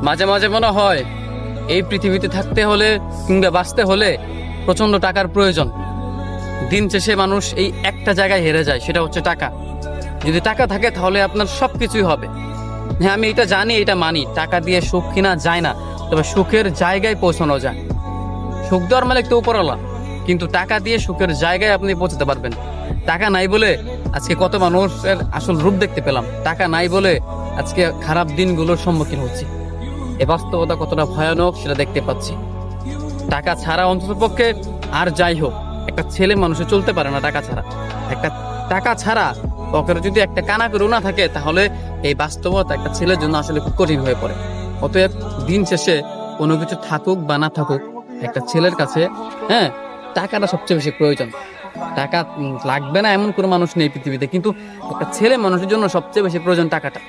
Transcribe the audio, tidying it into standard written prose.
মাঝে মাঝে মনে হয় এই পৃথিবীতে থাকতে হলে কিংবা বাঁচতে হলে প্রচন্ড টাকার প্রয়োজন। দিন শেষে মানুষ এই একটা জায়গায় হেরে যায়, সেটা হচ্ছে টাকা। যদি টাকা থাকে তাহলে আপনার সবকিছুই হবে। হ্যাঁ, আমি এটা জানি, এটা মানি, টাকা দিয়ে সুখ কিনা যায় না, তবে সুখের জায়গায় পৌঁছানো যায়। সুখ দেওয়ার মালিক তো উপরওয়ালা, কিন্তু টাকা দিয়ে সুখের জায়গায় আপনি পৌঁছাতে পারবেন। টাকা নাই বলে আজকে কত মানুষের আসল রূপ দেখতে পেলাম, টাকা নাই বলে আজকে খারাপ দিনগুলোর সম্মুখীন হচ্ছি। এ বাস্তবতা কতটা ভয়ানক সেটা দেখতে পাচ্ছি। টাকা ছাড়া অন্ততপক্ষে, আর যাই হোক, একটা ছেলে মানুষে চলতে পারে না টাকা ছাড়া। একটা টাকা ছাড়া পকেটে যদি একটা কানা করে না থাকে, তাহলে এই বাস্তবতা একটা ছেলের জন্য আসলে খুব কঠিন হয়ে পড়ে। অতএব দিন শেষে কোনো কিছু থাকুক বা না থাকুক, একটা ছেলের কাছে হ্যাঁ টাকাটা সবচেয়ে বেশি প্রয়োজন। টাকা লাগবে না এমন কোনো মানুষ নেই পৃথিবীতে, কিন্তু একটা ছেলে মানুষের জন্য সবচেয়ে বেশি প্রয়োজন টাকাটা।